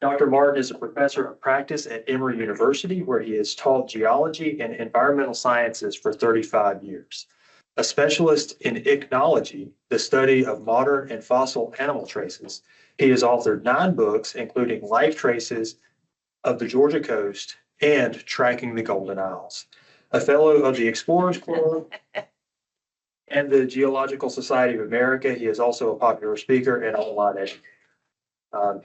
Dr. Martin is a professor of practice at Emory University, where he has taught geology and environmental sciences for 35 years. A specialist in ichnology, the study of modern and fossil animal traces, he has authored 9 books, including Life Traces of the Georgia Coast and Tracking the Golden Isles. A fellow of the Explorers Club and the Geological Society of America, he is also a popular speaker and online educator.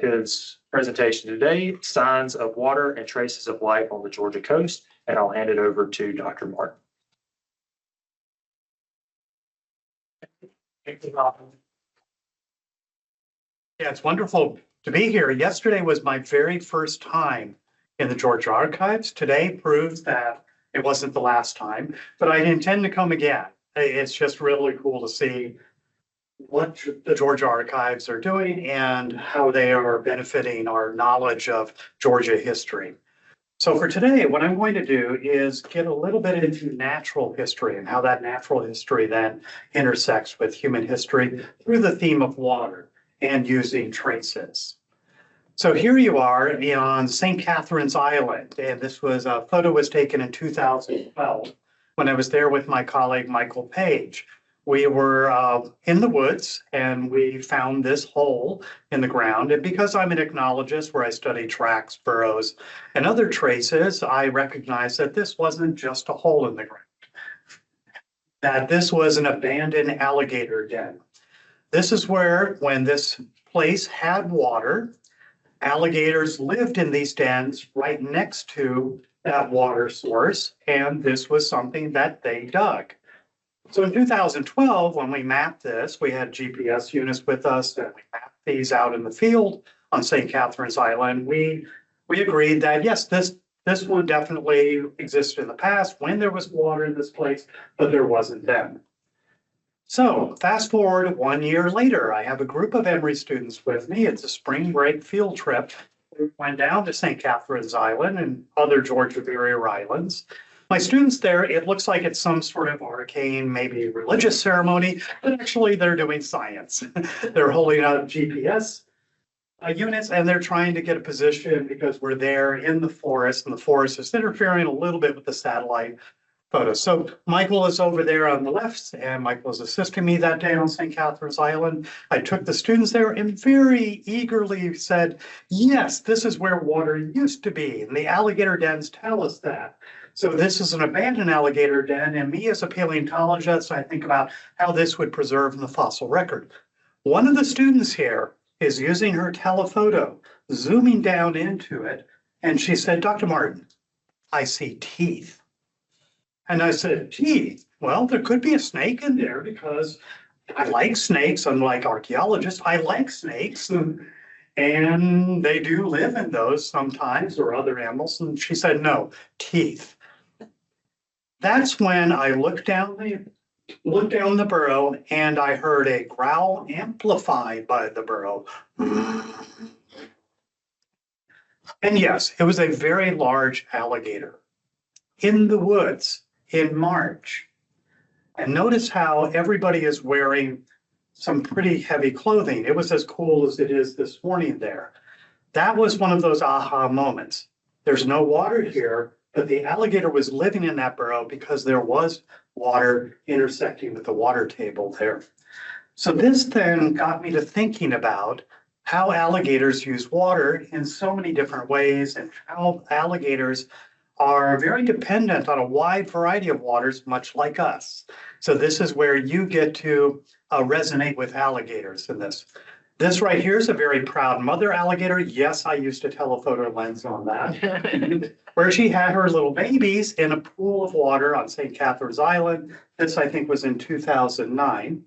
His presentation today, Signs of Water and Traces of Life on the Georgia Coast, and I'll hand it over to Dr. Martin. Thank you, Robin. Yeah, it's wonderful to be here. Yesterday was my very first time in the Georgia Archives. Today proves that it wasn't the last time, but I intend to come again. It's just really cool to see what the Georgia Archives are doing and how they are benefiting our knowledge of Georgia history. So for today, what I'm going to do is get a little bit into natural history and how that natural history then intersects with human history through the theme of water and using traces. So here you are on St. Catherine's Island, and this was a photo was taken in 2012 when I was there with my colleague, Michael Page. We were in the woods and we found this hole in the ground. And because I'm an ichnologist where I study tracks, burrows, and other traces, I recognized that this wasn't just a hole in the ground, that this was an abandoned alligator den. This is where, when this place had water, alligators lived in these dens right next to that water source, and this was something that they dug. So in 2012, when we mapped this, we had GPS units with us and we mapped these out in the field on St. Catherine's Island. We agreed that yes, this one definitely existed in the past when there was water in this place, but there wasn't then. So fast forward 1 year later, I have a group of Emory students with me. It's a spring break field trip. We went down to St. Catherine's Island and other Georgia barrier islands. My students there, it looks like it's some sort of arcane, maybe religious ceremony, but actually they're doing science. They're holding out GPS units and they're trying to get a position because we're there in the forest and the forest is interfering a little bit with the satellite photos. So Michael is over there on the left and Michael is assisting me that day on St. Catherine's Island. I took the students there and very eagerly said, yes, this is where water used to be. And the alligator dens tell us that. So this is an abandoned alligator den, and me as a paleontologist, I think about how this would preserve in the fossil record. One of the students here is using her telephoto, zooming down into it, and she said, Dr. Martin, I see teeth. And I said, teeth? Well, there could be a snake in there because I like snakes, unlike archaeologists. I like snakes, and they do live in those sometimes, or other animals. And she said, no, teeth. That's when I looked down the burrow and I heard a growl amplified by the burrow. And yes, it was a very large alligator in the woods in March. And notice how everybody is wearing some pretty heavy clothing. It was as cool as it is this morning there. That was one of those aha moments. There's no water here, but the alligator was living in that burrow because there was water intersecting with the water table there. So this then got me to thinking about how alligators use water in so many different ways and how alligators are very dependent on a wide variety of waters, much like us. So this is where you get to resonate with alligators in this. This right here is a very proud mother alligator. Yes, I used a telephoto lens on that. Where she had her little babies in a pool of water on St. Catherine's Island. This, I think, was in 2009.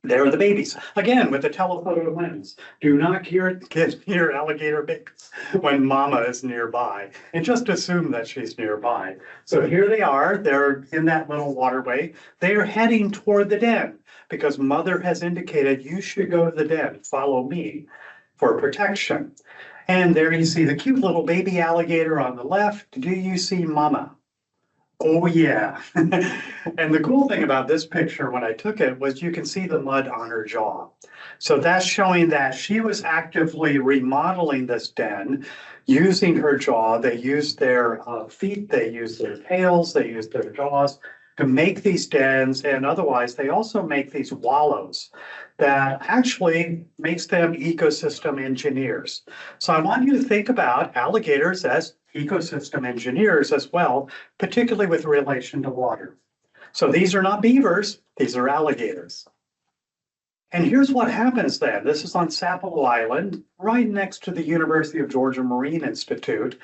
There are the babies, again, with a telephoto lens. Do not get near alligator babies when mama is nearby, and just assume that she's nearby. So here they are, they're in that little waterway. They are heading toward the den because mother has indicated you should go to the den, follow me for protection. And there you see the cute little baby alligator on the left. Do you see mama? Oh, yeah. And the cool thing about this picture when I took it was you can see the mud on her jaw. So that's showing that she was actively remodeling this den using her jaw. They used their feet, they used their tails, they used their jaws to make these dens. And otherwise, they also make these wallows that actually makes them ecosystem engineers. So I want you to think about alligators as ecosystem engineers as well, particularly with relation to water. So these are not beavers, these are alligators. And here's what happens then. This is on Sapelo Island, right next to the University of Georgia Marine Institute.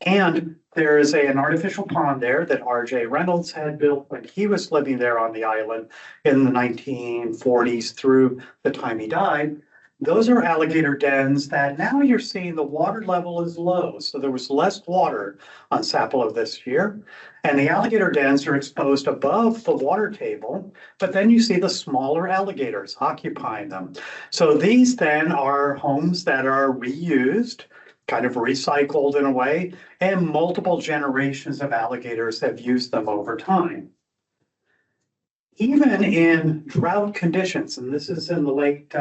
And there is an artificial pond there that R.J. Reynolds had built when he was living there on the island in the 1940s through the time he died. Those are alligator dens that now you're seeing the water level is low. So there was less water on Sapelo this year. And the alligator dens are exposed above the water table, but then you see the smaller alligators occupying them. So these then are homes that are reused, kind of recycled in a way, and multiple generations of alligators have used them over time. Even in drought conditions, and this is in the late,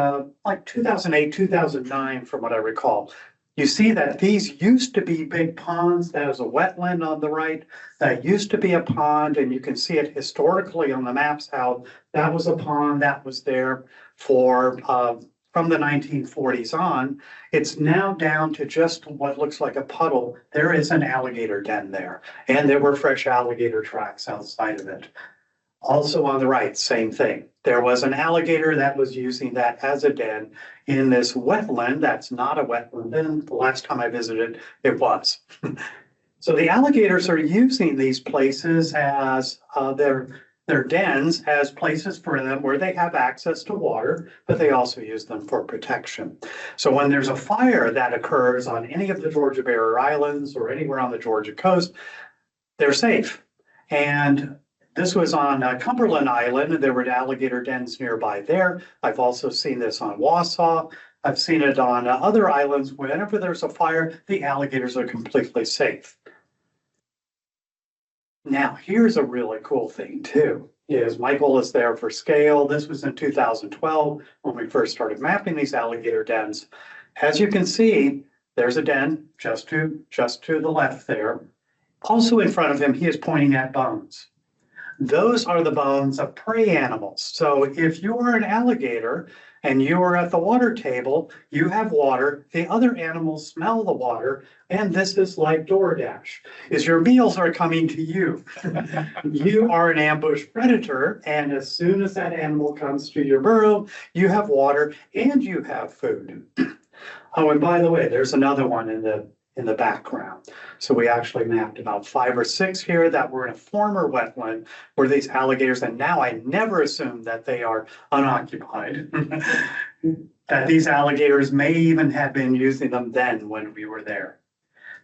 like 2008, 2009, from what I recall, you see that these used to be big ponds. That is a wetland on the right. That used to be a pond, and you can see it historically on the maps how that was a pond that was there for from the 1940s on. It's now down to just what looks like a puddle. There is an alligator den there, and there were fresh alligator tracks outside of it. Also on the right, same thing. There was an alligator that was using that as a den in this wetland. That's not a wetland. Then the last time I visited, it was. So the alligators are using these places as their dens as places for them where they have access to water, but they also use them for protection. So when there's a fire that occurs on any of the Georgia Barrier Islands or anywhere on the Georgia coast, they're safe. And this was on Cumberland Island, and there were alligator dens nearby there. I've also seen this on Wausau. I've seen it on other islands. Whenever there's a fire, the alligators are completely safe. Now, here's a really cool thing too, is Michael is there for scale. This was in 2012 when we first started mapping these alligator dens. As you can see, there's a den just to the left there. Also in front of him, he is pointing at bones. Those are the bones of prey animals. So if you are an alligator and you are at the water table, you have water, the other animals smell the water, and this is like DoorDash, is your meals are coming to you. You are an ambush predator, and as soon as that animal comes to your burrow, you have water and you have food. Oh, and by the way, there's another one in the background. So we actually mapped about 5 or 6 here that were in a former wetland where these alligators, and now I never assume that they are unoccupied. That these alligators may even have been using them then when we were there.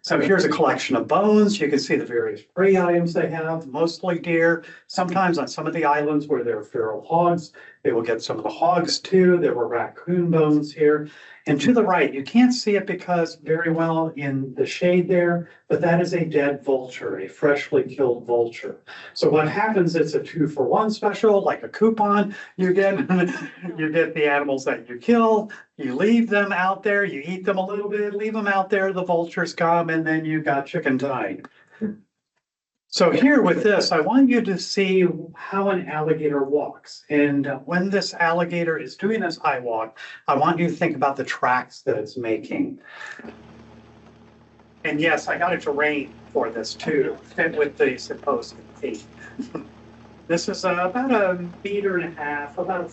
So here's a collection of bones. You can see the various prey items they have, mostly deer. Sometimes on some of the islands where there are feral hogs, they will get some of the hogs too. There were raccoon bones here. And to the right, you can't see it because very well in the shade there, but that is a dead vulture, a freshly killed vulture. So what happens, it's a 2-for-1 special, like a coupon. You get the animals that you kill, you leave them out there, you eat them a little bit, leave them out there, the vultures come, and then you got chicken tide. So here with this, I want you to see how an alligator walks. And when this alligator is doing this eye walk, I want you to think about the tracks that it's making. And yes, I got a terrain for this too, fit with the supposed feet. This is about 1.5 meters, about a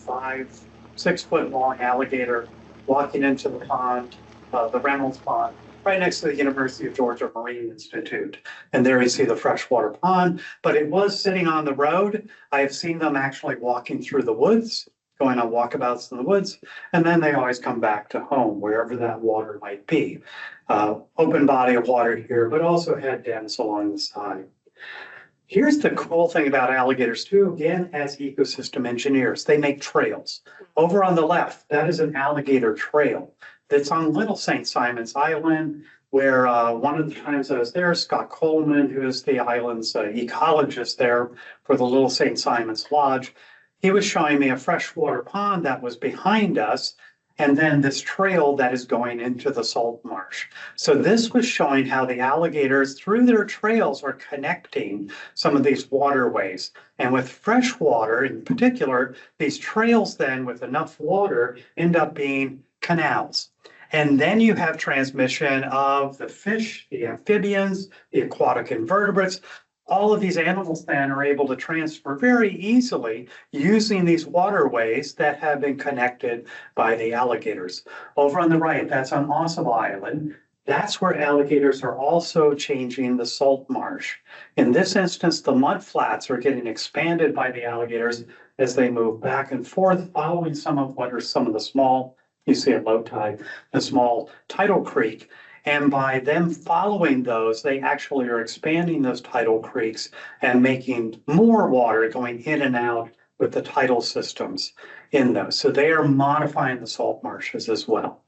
5-6 foot long alligator walking into the pond, the Reynolds Pond, right next to the University of Georgia Marine Institute. And there you see the freshwater pond, but it was sitting on the road. I have seen them actually walking through the woods, going on walkabouts in the woods, and then they always come back to home, wherever that water might be. Open body of water here, but also had dens along the side. Here's the cool thing about alligators too, again, as ecosystem engineers, they make trails. Over on the left, that is an alligator trail that's on Little St. Simon's Island. where one of the times I was there, Scott Coleman, who is the island's ecologist there for the Little St. Simon's Lodge, he was showing me a freshwater pond that was behind us, and then this trail that is going into the salt marsh. So this was showing how the alligators, through their trails, are connecting some of these waterways. And with fresh water in particular, these trails then with enough water end up being canals. And then you have transmission of the fish, the amphibians, the aquatic invertebrates. All of these animals then are able to transfer very easily using these waterways that have been connected by the alligators. Over on the right, that's on Ossabaw Island. That's where alligators are also changing the salt marsh. In this instance, the mud flats are getting expanded by the alligators as they move back and forth, following some of what are some of the small, you see at low tide, the small tidal creek. And by them following those, they actually are expanding those tidal creeks and making more water going in and out with the tidal systems in those. So they are modifying the salt marshes as well.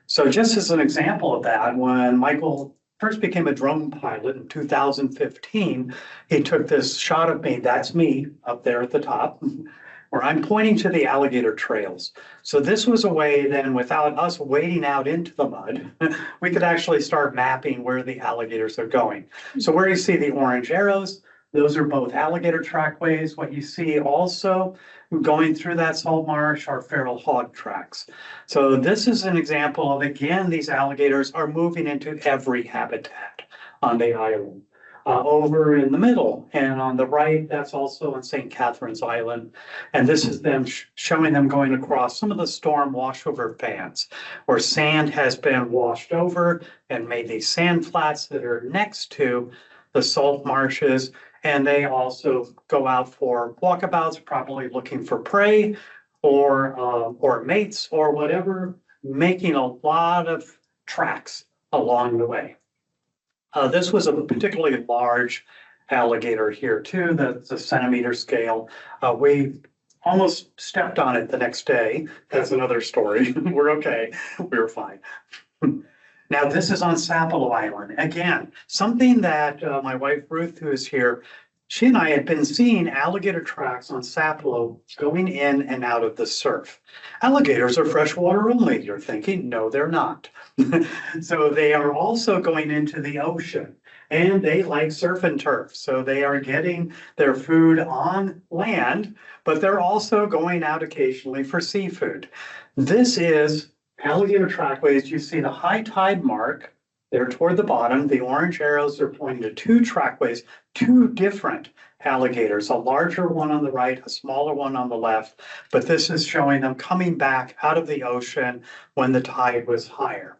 So just as an example of that, when Michael first became a drone pilot in 2015, he took this shot of me, that's me up there at the top, where I'm pointing to the alligator trails. So this was a way then, without us wading out into the mud, we could actually start mapping where the alligators are going. So where you see the orange arrows, those are both alligator trackways. What you see also going through that salt marsh are feral hog tracks. So this is an example of, again, these alligators are moving into every habitat on the island. Over in the middle and on the right, that's also on St. Catherine's Island. And this is them showing them going across some of the storm washover fans where sand has been washed over and made these sand flats that are next to the salt marshes. And they also go out for walkabouts, probably looking for prey or mates or whatever, making a lot of tracks along the way. This was a particularly large alligator here too, that's a centimeter scale. We almost stepped on it the next day. That's another story. We're okay. We were fine. Now this is on Sapelo Island. Again, something that my wife Ruth, who is here, she and I had been seeing alligator tracks on Sapelo going in and out of the surf. Alligators are freshwater only, you're thinking. No, they're not. So they are also going into the ocean, and they like surf and turf. So they are getting their food on land, but they're also going out occasionally for seafood. This is alligator trackways. You see the high tide mark there toward the bottom. The orange arrows are pointing to two trackways, two different alligators, a larger one on the right, a smaller one on the left. But this is showing them coming back out of the ocean when the tide was higher.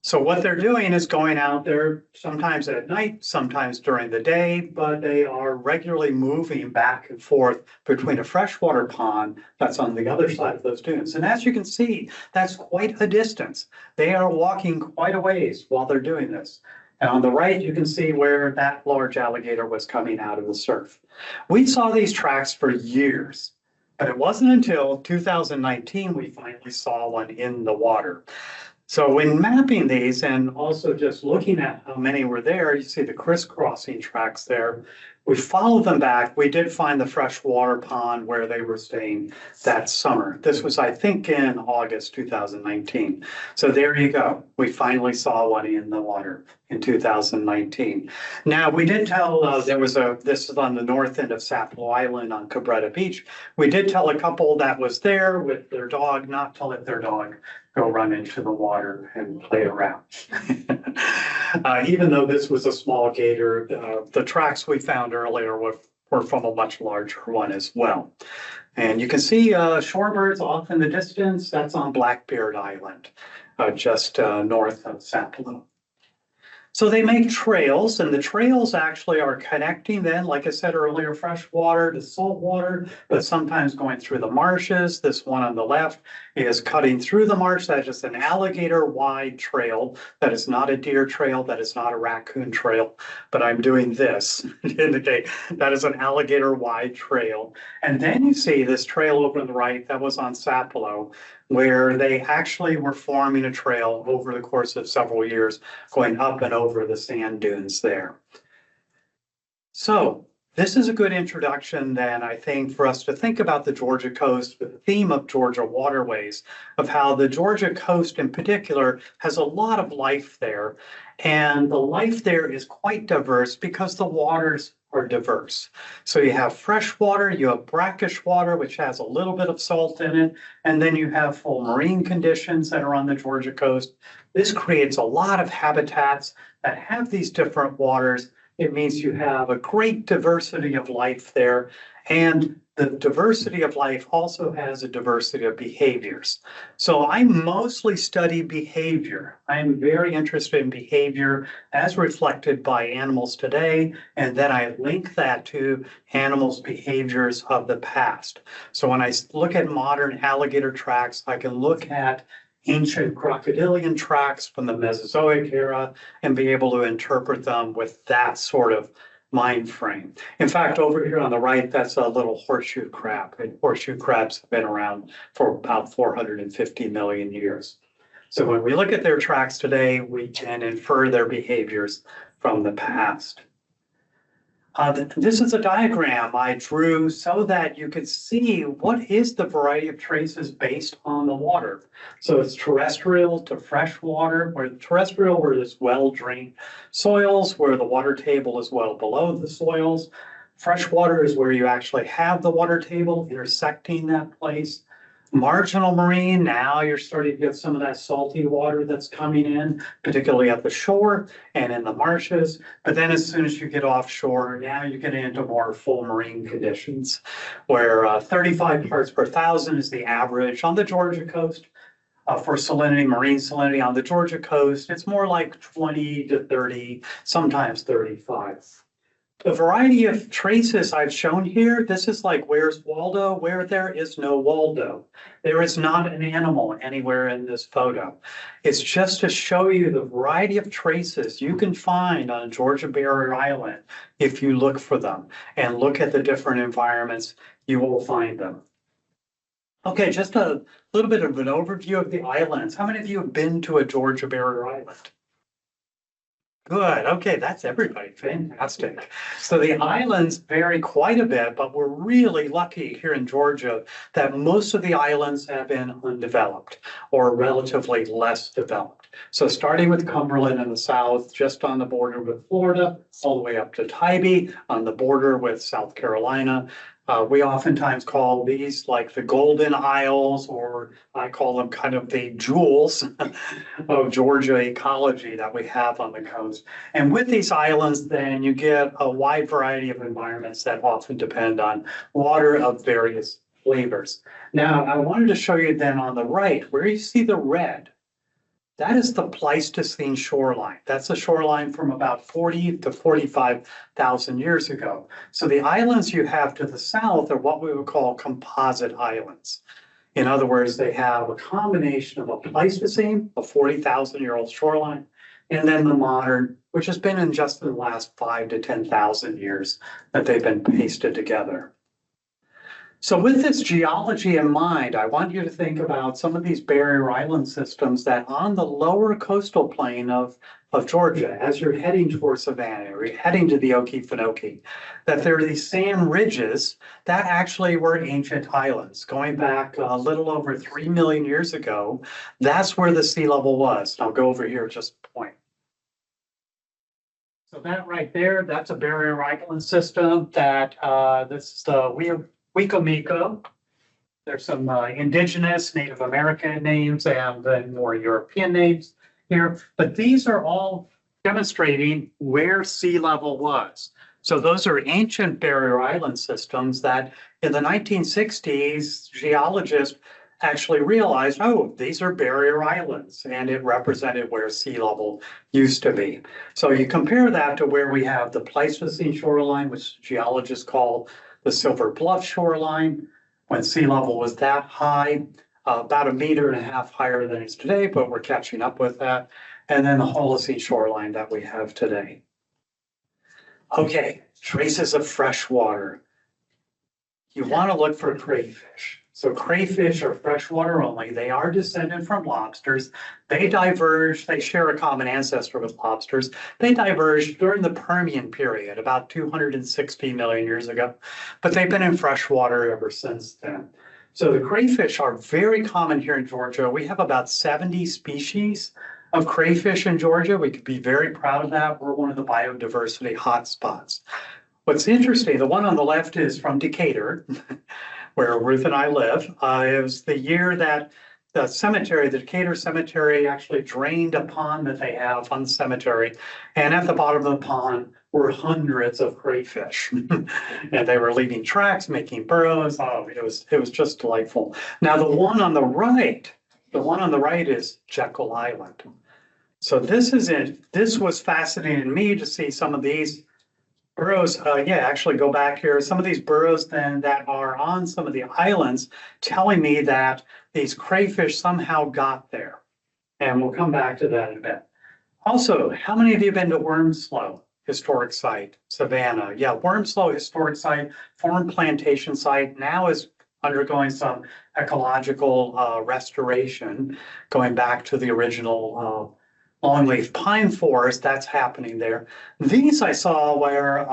So what they're doing is going out there sometimes at night, sometimes during the day, but they are regularly moving back and forth between a freshwater pond that's on the other side of those dunes. And as you can see, that's quite a distance. They are walking quite a ways while they're doing this. And on the right, you can see where that large alligator was coming out of the surf. We saw these tracks for years, but it wasn't until 2019 we finally saw one in the water. So when mapping these and also just looking at how many were there, you see the crisscrossing tracks there. We followed them back. We did find the freshwater pond where they were staying that summer. This was, I think, in August 2019. So there you go. We finally saw one in the water in 2019. Now, we did tell, this is on the north end of Sapelo Island on Cabretta Beach. We did tell a couple that was there with their dog not to let their dog go run into the water and play around. Even though this was a small gator, the tracks we found earlier were from a much larger one as well. And you can see shorebirds off in the distance. That's on Blackbeard Island, just north of Sapelo. So they make trails, and the trails actually are connecting then, like I said earlier, fresh water to salt water, but sometimes going through the marshes. This one on the left is cutting through the marsh. That is an alligator-wide trail. That is not a deer trail. That is not a raccoon trail. But I'm doing this to indicate that is an alligator-wide trail. And then you see this trail over on the right that was on Sapelo. where they actually were forming a trail over the course of several years, going up and over the sand dunes there. So this is a good introduction then, I think, for us to think about the Georgia coast, the theme of Georgia waterways, of how the Georgia coast in particular has a lot of life there. And the life there is quite diverse because the waters are diverse. So you have fresh water, you have brackish water, which has a little bit of salt in it, and then you have full marine conditions that are on the Georgia coast. This creates a lot of habitats that have these different waters. It means you have a great diversity of life there. And the diversity of life also has a diversity of behaviors. So I mostly study behavior. I'm very interested in behavior as reflected by animals today. And then I link that to animals' behaviors of the past. So when I look at modern alligator tracks, I can look at ancient crocodilian tracks from the Mesozoic era and be able to interpret them with that sort of mind frame. In fact, over here on the right, that's a little horseshoe crab. And horseshoe crabs have been around for about 450 million years. So when we look at their tracks today, we can infer their behaviors from the past. This is a diagram I drew so that you could see what is the variety of traces based on the water. So it's terrestrial to freshwater, where terrestrial where there's well-drained soils, where the water table is well below the soils. Freshwater is where you actually have the water table intersecting that place. Marginal marine, now you're starting to get some of that salty water that's coming in, particularly at the shore and in the marshes. But then as soon as you get offshore, now you get into more full marine conditions, where 35 parts per thousand is the average on the Georgia coast. For salinity, marine salinity on the Georgia coast, it's more like 20 to 30, sometimes 35. The variety of traces I've shown here, this is like, where's Waldo? Where there is no Waldo. There is not an animal anywhere in this photo. It's just to show you the variety of traces you can find on Georgia Barrier Island if you look for them and look at the different environments, you will find them. Okay, just a little bit of an overview of the islands. How many of you have been to a Georgia Barrier Island? Good. Okay, that's everybody. Fantastic. So the islands vary quite a bit, but we're really lucky here in Georgia that most of the islands have been undeveloped or relatively less developed. So starting with Cumberland in the south, just on the border with Florida, all the way up to Tybee on the border with South Carolina. We oftentimes call these like the Golden Isles, or I call them kind of the jewels of Georgia ecology that we have on the coast. And with these islands, then you get a wide variety of environments that often depend on water of various flavors. Now, I wanted to show you then on the right, where you see the red, that is the Pleistocene shoreline. That's a shoreline from about 40 to 45,000 years ago. So the islands you have to the south are what we would call composite islands. In other words, they have a combination of a Pleistocene, a 40,000-year-old shoreline, and then the modern, which has been in just the last 5 to 10,000 years that they've been pasted together. So with this geology in mind, I want you to think about some of these barrier island systems that on the lower coastal plain of Georgia, as you're heading towards Savannah or you're heading to the Okefenokee, that there are these sand ridges that actually were ancient islands. Going back a little over 3 million years ago, that's where the sea level was. I'll go over here just a point. So that right there, that's a barrier island system that this is the 𝘓𝘰𝘢𝘴. There's some indigenous Native American names and then more European names here, but these are all demonstrating where sea level was. So those are ancient barrier island systems that in the 1960s, geologists actually realized, oh, these are barrier islands, and it represented where sea level used to be. So you compare that to where we have the Pleistocene shoreline, which geologists call the Silver Bluff shoreline, when sea level was that high, about 1.5 meters higher than it is today, but we're catching up with that. And then the Holocene shoreline that we have today. Okay, traces of fresh water. You want to look for crayfish. So crayfish are freshwater only. They are descended from lobsters. They diverged, they share a common ancestor with lobsters. They diverged during the Permian period, about 260 million years ago, but they've been in freshwater ever since then. So the crayfish are very common here in Georgia. We have about 70 species of crayfish in Georgia. We could be very proud of that. We're one of the biodiversity hotspots. What's interesting, the one on the left is from Decatur, where Ruth and I live. It was the year that the cemetery, the Decatur Cemetery, actually drained a pond that they have on the cemetery. And at the bottom of the pond were hundreds of crayfish. And they were leaving tracks, making burrows. Oh, it was just delightful. Now, the one on the right is Jekyll Island. So this is it. This was fascinating to me to see some of these burrows. Actually go back here. Some of these burrows then that are on some of the islands telling me that these crayfish somehow got there. And we'll come back to that in a bit. Also, how many of you have been to 𝘓𝘪𝘧𝘦 Historic Site, Savannah? Yeah, 𝘓𝘪𝘧𝘦 Historic Site, former plantation site, now is undergoing some ecological restoration, going back to the original longleaf pine forest. That's happening there. These I saw where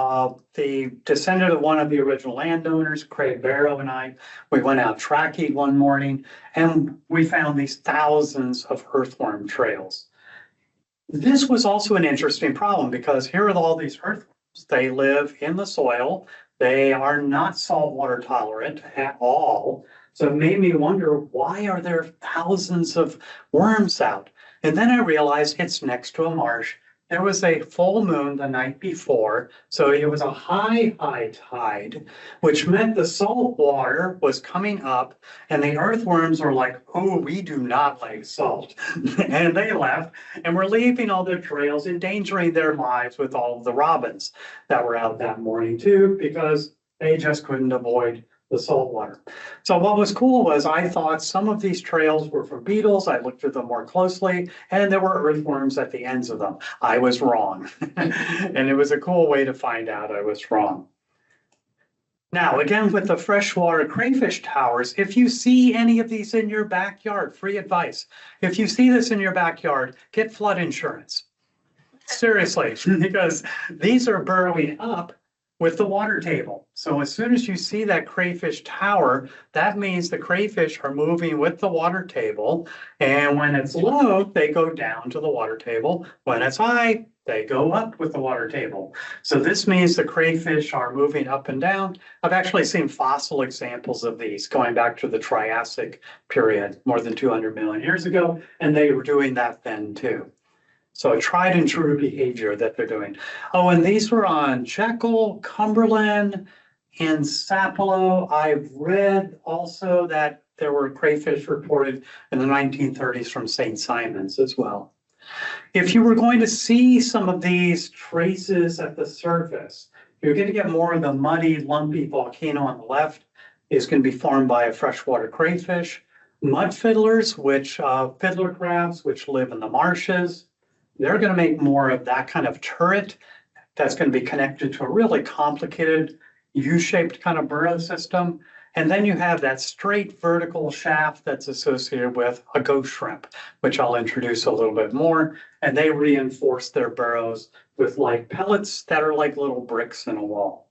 the descendant of one of the original landowners, Craig Barrow, and I, we went out tracking one morning and we found these thousands of earthworm trails. This was also an interesting problem because here are all these earthworms. They live in the soil. They are not saltwater tolerant at all. So it made me wonder, why are there thousands of worms out? And then I realized it's next to a marsh. There was a full moon the night before, so it was a high tide, which meant the salt water was coming up, and the earthworms were like, oh, we do not like salt. And they left, and were leaving all their trails, endangering their lives with all of the robins that were out that morning too, because they just couldn't avoid the salt water. So what was cool was I thought some of these trails were for beetles. I looked at them more closely, and there were earthworms at the ends of them. I was wrong. And it was a cool way to find out I was wrong. Now, again, with the freshwater crayfish towers, if you see any of these in your backyard, free advice. If you see this in your backyard, get flood insurance. Seriously, because these are burrowing up with the water table. So as soon as you see that crayfish tower, that means the crayfish are moving with the water table. And when it's low, they go down to the water table. When it's high, they go up with the water table. So this means the crayfish are moving up and down. I've actually seen fossil examples of these going back to the Triassic period, more than 200 million years ago. And they were doing that then too. So a tried and true behavior that they're doing. Oh, and these were on Jekyll, Cumberland, and Sapelo. I've read also that there were crayfish reported in the 1930s from St. Simon's as well. If you were going to see some of these traces at the surface, you're going to get more of the muddy, lumpy volcano on the left is going to be formed by a freshwater crayfish. Mud fiddlers, which fiddler crabs, which live in the marshes. They're going to make more of that kind of turret that's going to be connected to a really complicated U-shaped kind of burrow system. And then you have that straight vertical shaft that's associated with a ghost shrimp, which I'll introduce a little bit more. And they reinforce their burrows with like pellets that are like little bricks in a wall.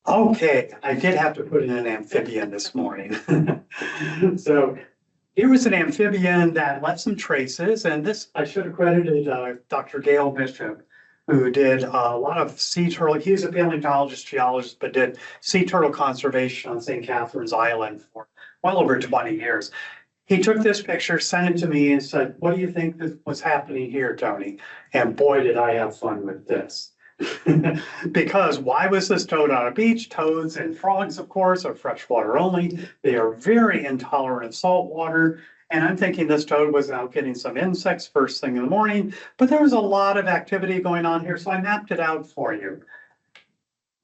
Okay, I did have to put in an amphibian this morning. So here was an amphibian that left some traces, and this I should have credited Dr. Gail Bishop, who did a lot of sea turtle. He was a paleontologist, geologist, but did sea turtle conservation on St. Catherine's Island for well over 20 years. He took this picture, sent it to me, and said, "What do you think was happening here, Tony?" And boy, did I have fun with this. Because why was this toad on a beach? Toads and frogs, of course, are freshwater only. They are very intolerant of salt water. And I'm thinking this toad was out getting some insects first thing in the morning, but there was a lot of activity going on here, so I mapped it out for you.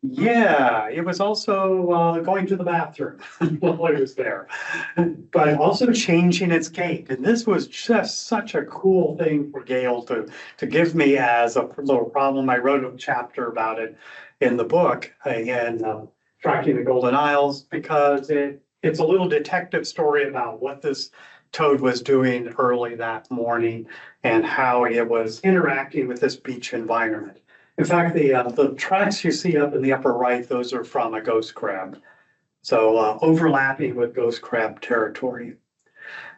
Yeah, it was also going to the bathroom while it was there, but also changing its gait. And this was just such a cool thing for Gail to give me as a little problem. I wrote a chapter about it in the book, and tracking the Golden Isles, because it's a little detective story about what this toad was doing early that morning and how it was interacting with this beach environment. In fact, the tracks you see up in the upper right, those are from a ghost crab. So overlapping with ghost crab territory.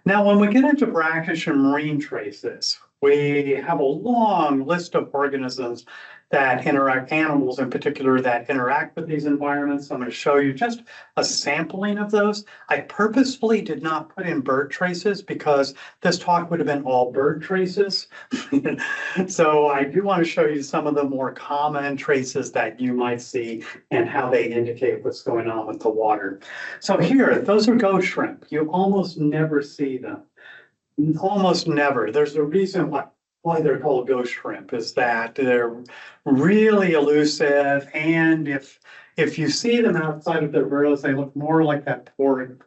Now, when we get into brackish and marine traces, we have a long list of organisms that interact, animals in particular, that interact with these environments. I'm going to show you just a sampling of those. I purposefully did not put in bird traces because this talk would have been all bird traces. So I do want to show you some of the more common traces that you might see and how they indicate what's going on with the water. So here, those are ghost shrimp. You almost never see them. Almost never. There's a reason why they're called ghost shrimp, is that they're really elusive, and if you see them outside of their burrows, they look more like that poor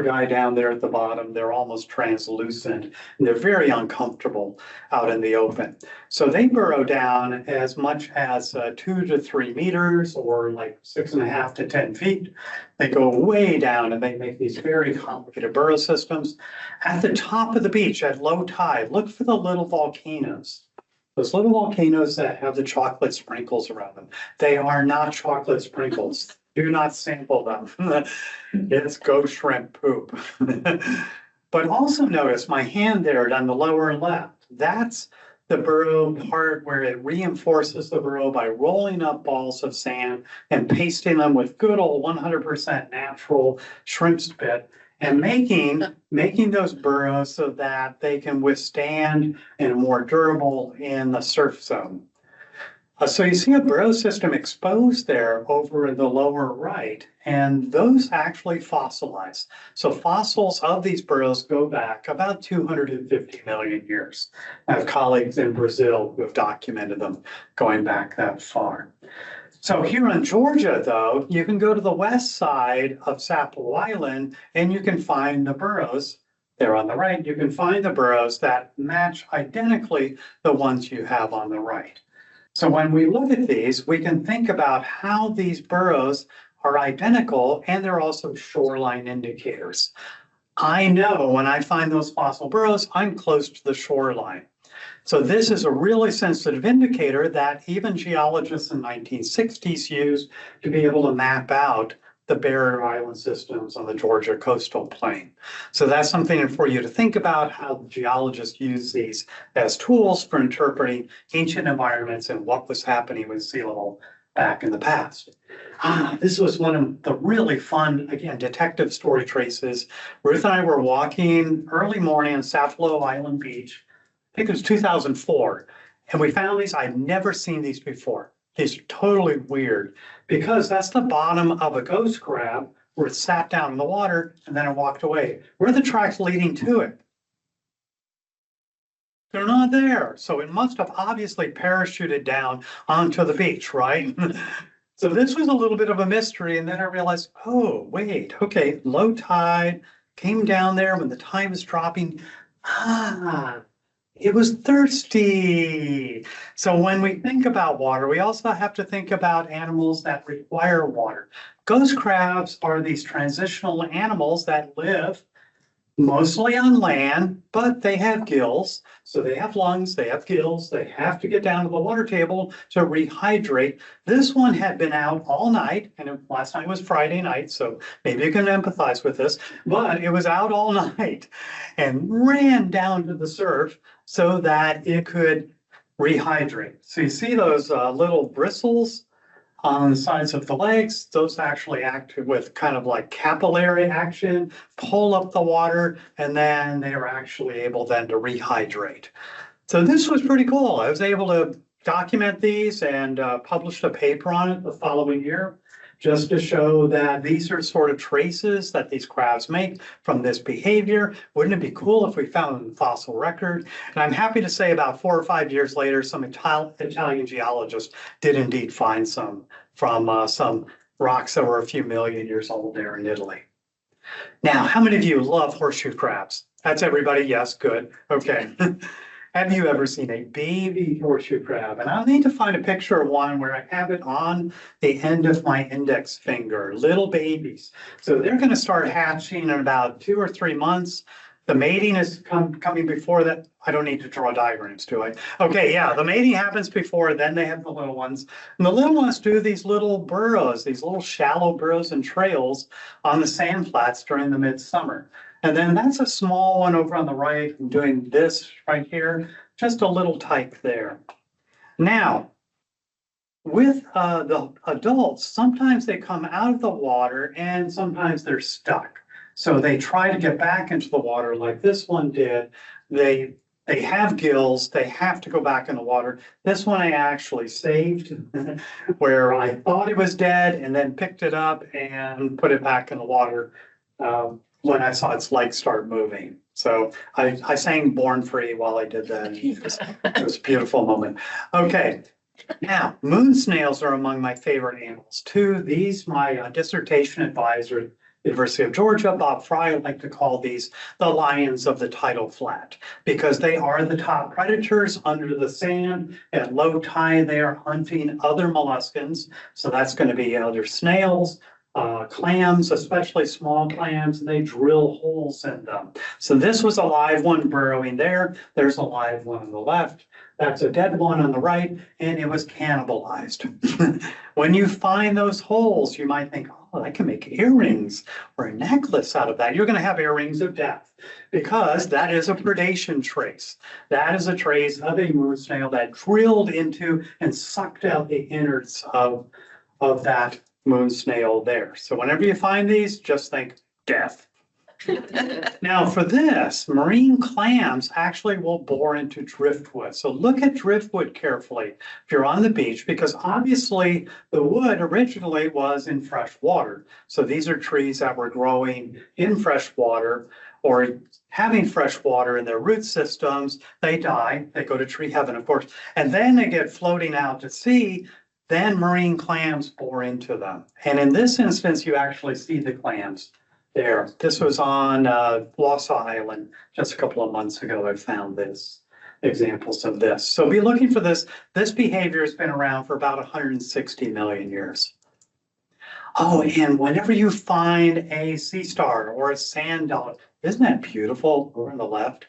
guy down there at the bottom. They're almost translucent, and they're very uncomfortable out in the open. So they burrow down as much as 2 to 3 meters, or like 6.5 to 10 feet. They go way down and they make these very complicated burrow systems. At the top of the beach at low tide, look for the little volcanoes. Those little volcanoes that have the chocolate sprinkles around them. They are not chocolate sprinkles. Do not sample them. It's ghost shrimp poop. But also notice my hand there on the lower left. That's the burrow part where it reinforces the burrow by rolling up balls of sand and pasting them with good old 100% natural shrimp spit, and making those burrows so that they can withstand and are more durable in the surf zone. So you see a burrow system exposed there over in the lower right, and those actually fossilize. So fossils of these burrows go back about 250 million years. I have colleagues in Brazil who have documented them going back that far. So here in Georgia, though, you can go to the west side of Sapelo Island and you can find the burrows. There on the right, you can find the burrows that match identically the ones you have on the right. So when we look at these, we can think about how these burrows are identical, and they're also shoreline indicators. I know when I find those fossil burrows, I'm close to the shoreline. So this is a really sensitive indicator that even geologists in the 1960s used to be able to map out the barrier island systems on the Georgia coastal plain. So that's something for you to think about, how geologists use these as tools for interpreting ancient environments and what was happening with sea level back in the past. This was one of the really fun, again, detective story traces. Ruth and I were walking early morning on Sapelo Island Beach. I think it was 2004. And we found these. I'd never seen these before. These are totally weird because that's the bottom of a ghost crab where it sat down in the water and then it walked away. Where are the tracks leading to it? They're not there. So it must have obviously parachuted down onto the beach, right? So this was a little bit of a mystery. And then I realized, oh, wait, okay, low tide came down there when the tide was dropping. It was thirsty. So when we think about water, we also have to think about animals that require water. Ghost crabs are these transitional animals that live mostly on land, but they have gills. So they have lungs, they have gills, they have to get down to the water table to rehydrate. This one had been out all night, and last night was Friday night, so maybe you can empathize with this, but it was out all night and ran down to the surf so that it could rehydrate. So you see those little bristles on the sides of the legs. Those actually act with kind of like capillary action, pull up the water, and then they are actually able then to rehydrate. So this was pretty cool. I was able to document these and published a paper on it the following year, just to show that these are sort of traces that these crabs make from this behavior. Wouldn't it be cool if we found a fossil record? And I'm happy to say about 4 or 5 years later, some Italian geologists did indeed find some from some rocks that were a few million years old there in Italy. Now, how many of you love horseshoe crabs? That's everybody, yes, good, okay. Have you ever seen a baby horseshoe crab? And I'll need to find a picture of one where I have it on the end of my index finger, little babies. So they're going to start hatching in about 2 or 3 months. The mating is coming before that. I don't need to draw diagrams, do I? Okay, yeah, the mating happens before, then they have the little ones. And the little ones do these little burrows, these little shallow burrows and trails on the sand flats during the midsummer. And then that's a small one over on the right. I'm doing this right here, just a little type there. Now, with the adults, sometimes they come out of the water and sometimes they're stuck. So they try to get back into the water like this one did. They have gills, they have to go back in the water. This one I actually saved where I thought it was dead and then picked it up and put it back in the water when I saw its legs start moving. So I sang Born Free while I did that. It was a beautiful moment. Okay. Now, moon snails are among my favorite animals too. These, my dissertation advisor, University of Georgia, Bob Fry, would like to call these the lions of the tidal flat because they are the top predators under the sand. At low tide, they are hunting other molluscans. So that's going to be other snails, clams, especially small clams, and they drill holes in them. So this was a live one burrowing there. There's a live one on the left. That's a dead one on the right, and it was cannibalized. When you find those holes, you might think, oh, I can make earrings or a necklace out of that. You're going to have earrings of death because that is a predation trace. That is a trace of a moon snail that drilled into and sucked out the innards of that moon snail there. So whenever you find these, just think death. Now for this, marine clams actually will bore into driftwood. So look at driftwood carefully if you're on the beach, because obviously the wood originally was in fresh water. So these are trees that were growing in fresh water or having fresh water in their root systems. They die, they go to tree heaven, of course, and then they get floating out to sea. Then marine clams bore into them. And in this instance, you actually see the clams there. This was on Wausau Island just a couple of months ago. I found this examples of this. So be looking for this. This behavior has been around for about 160 million years. Oh, and whenever you find a sea star or a sand dollar, isn't that beautiful over on the left?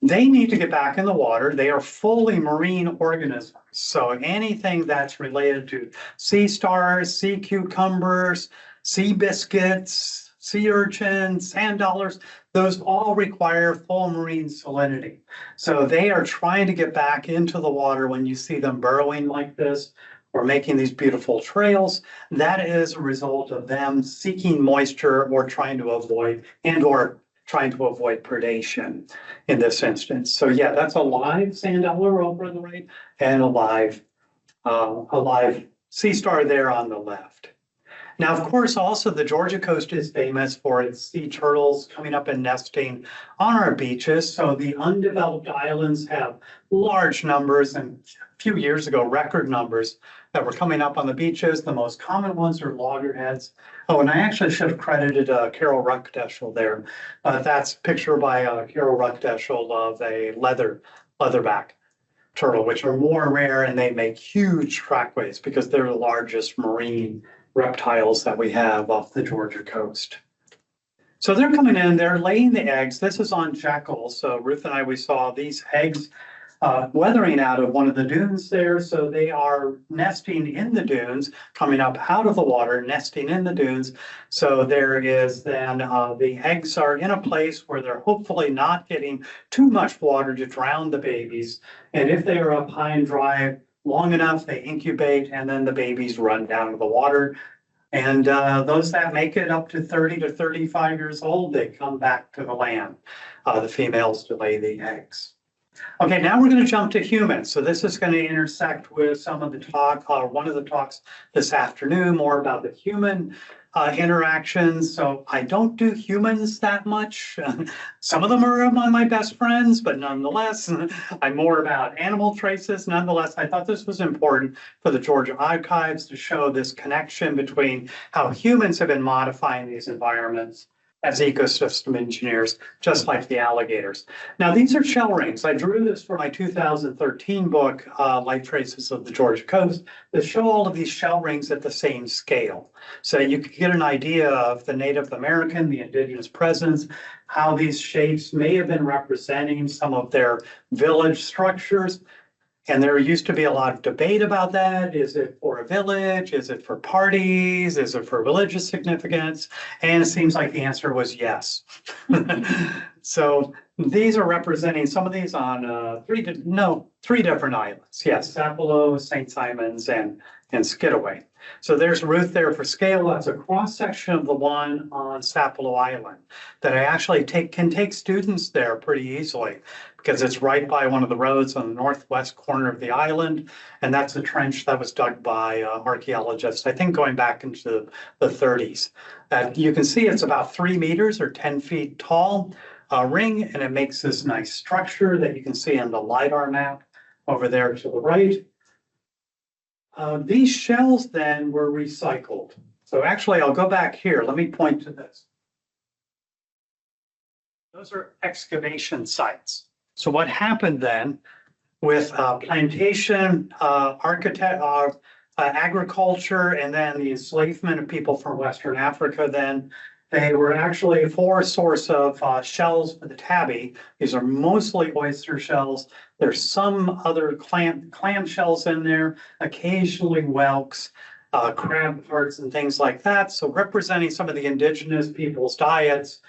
They need to get back in the water. They are fully marine organisms. So anything that's related to sea stars, sea cucumbers, sea biscuits, sea urchins, sand dollars, those all require full marine salinity. So they are trying to get back into the water when you see them burrowing like this or making these beautiful trails. That is a result of them seeking moisture or trying to avoid predation in this instance. So yeah, that's a live sand dollar over on the right and a live sea star there on the left. Now, of course, also the Georgia coast is famous for its sea turtles coming up and nesting on our beaches. So the undeveloped islands have large numbers, and a few years ago, record numbers that were coming up on the beaches. The most common ones are loggerheads. Oh, and I actually should have credited Carol Ruckdeschel there. That's a picture by Carol Ruckdeschel of a leatherback turtle, which are more rare, and they make huge trackways because they're the largest marine reptiles that we have off the Georgia coast. So they're coming in, they're laying the eggs. This is on Jekyll. So Ruth and I, we saw these eggs weathering out of one of the dunes there. So they are nesting in the dunes, coming up out of the water, nesting in the dunes. So there is then the eggs are in a place where they're hopefully not getting too much water to drown the babies. And if they are up high and dry long enough, they incubate, and then the babies run down to the water. And those that make it up to 30 to 35 years old, they come back to the land, the females to lay the eggs. Okay, now we're going to jump to humans. So this is going to intersect with some of the talk, one of the talks this afternoon, more about the human interactions. So I don't do humans that much. Some of them are among my best friends, but nonetheless, I'm more about animal traces. Nonetheless, I thought this was important for the Georgia archives to show this connection between how humans have been modifying these environments as ecosystem engineers, just like the alligators. Now, these are shell rings. I drew this for my 2013 book, Life Traces of the Georgia Coast, that show all of these shell rings at the same scale. So you can get an idea of the Native American, the indigenous presence, how these shapes may have been representing some of their village structures. And there used to be a lot of debate about that. Is it for a village? Is it for parties? Is it for religious significance? And it seems like the answer was yes. So these are representing some of these on three different islands. Yes, Sapelo, St. Simons, and Skidaway. So there's Ruth there for scale. That's a cross section of the one on Sapelo Island that I actually can take students there pretty easily because it's right by one of the roads on the northwest corner of the island. And that's a trench that was dug by archaeologists, I think going back into the 30s. You can see it's about 3 meters or 10 feet tall ring, and it makes this nice structure that you can see on the LiDAR map over there to the right. These shells then were recycled. So actually, I'll go back here. Let me point to this. Those are excavation sites. So what happened then with plantation, agriculture, and then the enslavement of people from Western Africa, then they were actually for a source of shells for the tabby. These are mostly oyster shells. There's some other clam shells in there, occasionally whelks, crab parts, and things like that. So representing some of the indigenous people's diets,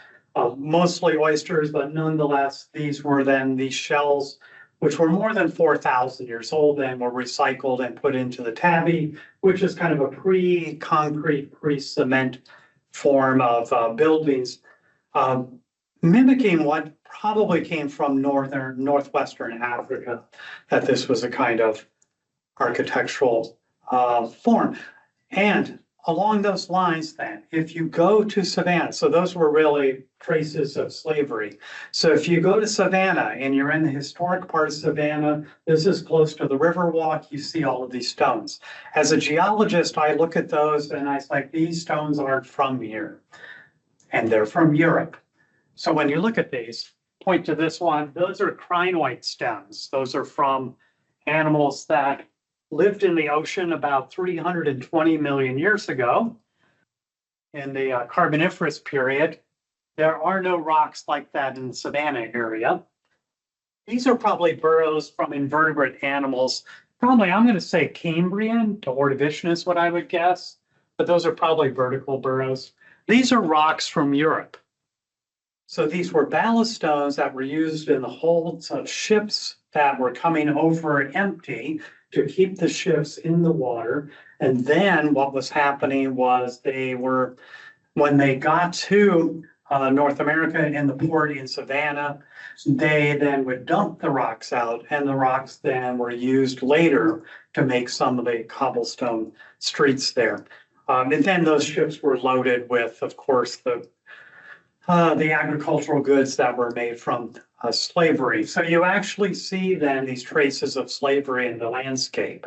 mostly oysters, but nonetheless, these were then these shells, which were more than 4,000 years old and were recycled and put into the tabby, which is kind of a pre-concrete, pre-cement form of buildings, mimicking what probably came from northwestern Africa, that this was a kind of architectural form. And along those lines then, if you go to Savannah, so those were really traces of slavery. So if you go to Savannah and you're in the historic part of Savannah, this is close to the Riverwalk, you see all of these stones. As a geologist, I look at those and I was like, these stones aren't from here. And they're from Europe. So when you look at these, point to this one, those are crinoid stems. Those are from animals that lived in the ocean about 320 million years ago in the Carboniferous period. There are no rocks like that in the Savannah area. These are probably burrows from invertebrate animals. Probably, I'm going to say Cambrian to Ordovician is what I would guess, but those are probably vertical burrows. These are rocks from Europe. So these were ballast stones that were used in the holds of ships that were coming over empty to keep the ships in the water. And then what was happening was when they got to North America in the port in Savannah, they then would dump the rocks out, and the rocks then were used later to make some of the cobblestone streets there. And then those ships were loaded with, of course, the agricultural goods that were made from slavery. So you actually see then these traces of slavery in the landscape.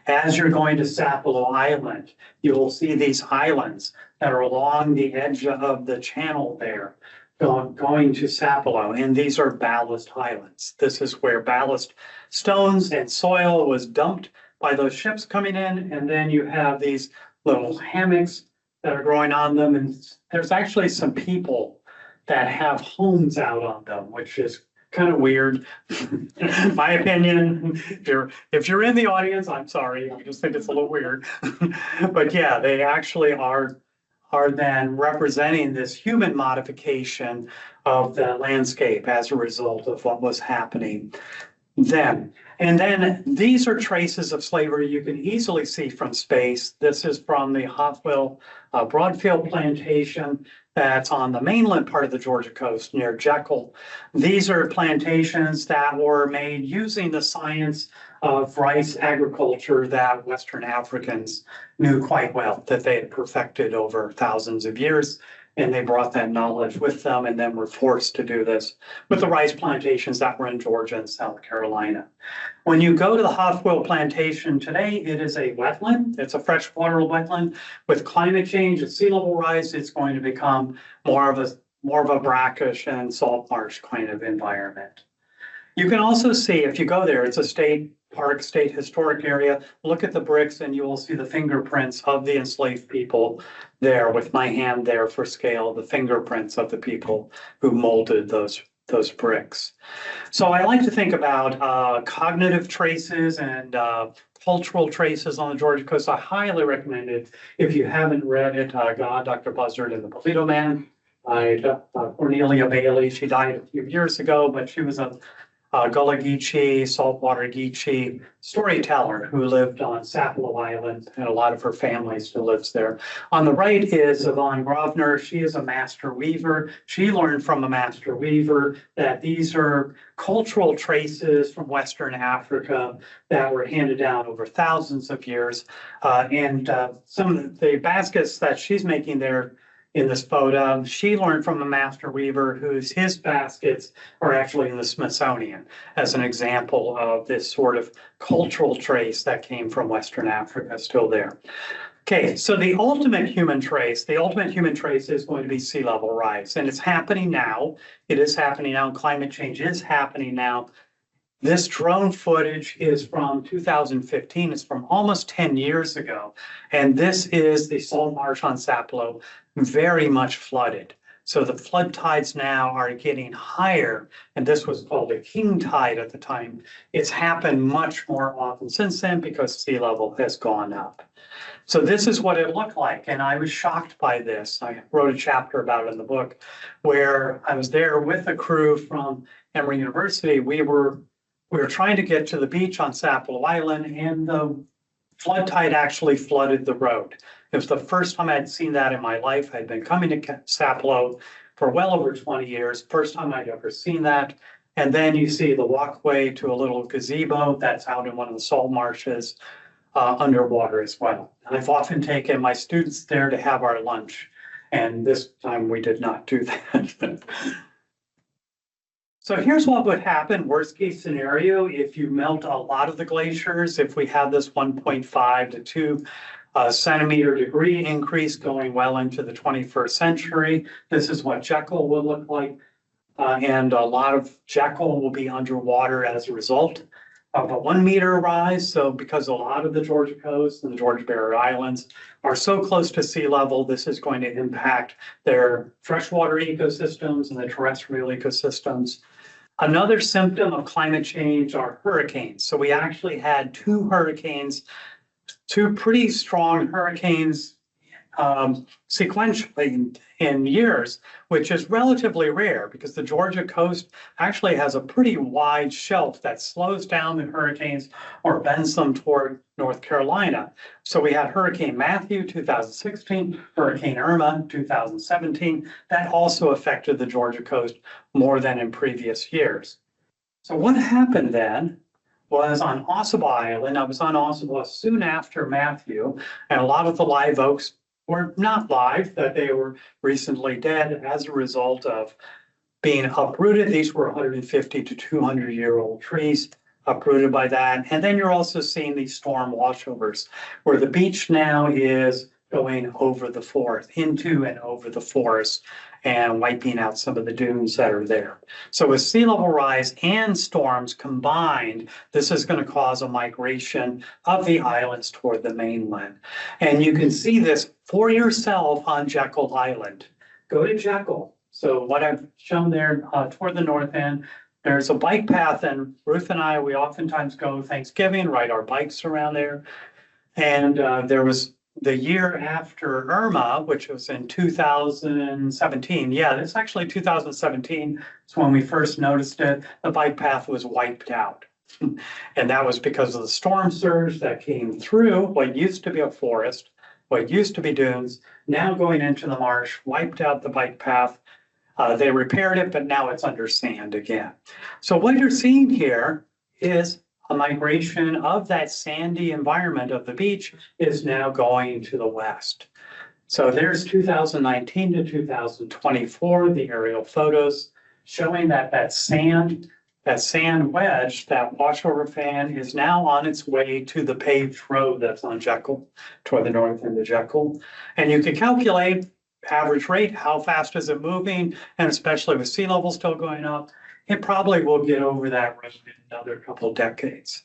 As you're going to Sapelo Island, you will see these islands that are along the edge of the channel there, going to Sapelo, and these are ballast islands. This is where ballast stones and soil was dumped by those ships coming in, and then you have these little hammocks that are growing on them, and there's actually some people that have homes out on them, which is kind of weird. My opinion, if you're in the audience, I'm sorry, I just think it's a little weird. But yeah, they actually are then representing this human modification of the landscape as a result of what was happening then. And then these are traces of slavery you can easily see from space. This is from the Hopwell Broadfield plantation that's on the mainland part of the Georgia coast near Jekyll. These are plantations that were made using the science of rice agriculture that Western Africans knew quite well, that they had perfected over thousands of years. and they brought that knowledge with them and then were forced to do this with the rice plantations that were in Georgia and South Carolina. When you go to the Hofwil plantation today, it is a wetland. It's a freshwater wetland. With climate change and sea level rise, it's going to become more of a brackish and salt marsh kind of environment. You can also see, if you go there, it's a state park, state historic area. Look at the bricks and you will see the fingerprints of the enslaved people there, with my hand there for scale, the fingerprints of the people who molded those bricks. So I like to think about cognitive traces and cultural traces on the Georgia coast. I highly recommend it. If you haven't read it, Dr. Buzzard and the Polito Man by Cornelia Bailey. She died a few years ago, but she was a Gullah Geechee, saltwater Geechee storyteller who lived on Sapelo Island, and a lot of her family still lives there. On the right is Yvonne Grosvenor. She is a master weaver. She learned from a master weaver that these are cultural traces from Western Africa that were handed down over thousands of years. Some of the baskets that she's making there in this photo, she learned from a master weaver his baskets are actually in the Smithsonian as an example of this sort of cultural trace that came from Western Africa, still there. Okay, so the ultimate human trace is going to be sea level rise, and it's happening now. It is happening now, and climate change is happening now. This drone footage is from 2015. It's from almost 10 years ago. And this is the salt marsh on Sapelo, very much flooded. So the flood tides now are getting higher. And this was called a king tide at the time. It's happened much more often since then because sea level has gone up. So this is what it looked like. And I was shocked by this. I wrote a chapter about it in the book where I was there with a crew from Emory University. We were trying to get to the beach on Sapelo Island, and the flood tide actually flooded the road. It was the first time I'd seen that in my life. I'd been coming to Sapelo for well over 20 years. First time I'd ever seen that. And then you see the walkway to a little gazebo that's out in one of the salt marshes underwater as well. I've often taken my students there to have our lunch, and this time we did not do that. So here's what would happen, worst case scenario, if you melt a lot of the glaciers, if we have this 1.5 to 2 centimeter degree increase going well into the 21st century. This is what Jekyll will look like. And a lot of Jekyll will be underwater as a result of a 1 meter rise. So because a lot of the Georgia coast and the Georgia Barrier Islands are so close to sea level, this is going to impact their freshwater ecosystems and the terrestrial ecosystems. Another symptom of climate change are hurricanes. So we actually had two pretty strong hurricanes sequentially in years, which is relatively rare because the Georgia coast actually has a pretty wide shelf that slows down the hurricanes or bends them toward North Carolina. So we had Hurricane Matthew 2016, Hurricane Irma 2017. That also affected the Georgia coast more than in previous years. So what happened then was on Ossabaw Island. I was on Ossabaw soon after Matthew, and a lot of the live oaks were not live, that they were recently dead as a result of being uprooted. These were 150 to 200-year-old trees uprooted by that. And then you're also seeing these storm washovers, where the beach now is going over the forest, into and over the forest, and wiping out some of the dunes that are there. So with sea level rise and storms combined, this is going to cause a migration of the islands toward the mainland. And you can see this for yourself on Jekyll Island. Go to Jekyll. So what I've shown there toward the north end, there's a bike path, and Ruth and I, we oftentimes go Thanksgiving, ride our bikes around there. And there was the year after Irma, which was in 2017. Yeah, it's actually 2017. It's when we first noticed it. The bike path was wiped out. And that was because of the storm surge that came through what used to be a forest, what used to be dunes, now going into the marsh, wiped out the bike path. They repaired it, but now it's under sand again. So what you're seeing here is a migration of that sandy environment of the beach is now going to the west. So there's 2019 to 2024, the aerial photos showing that sand wedge, that washover fan is now on its way to the paved road that's on Jekyll, toward the north end of Jekyll. And you can calculate average rate, how fast is it moving, and especially with sea level still going up, it probably will get over that road in another couple of decades.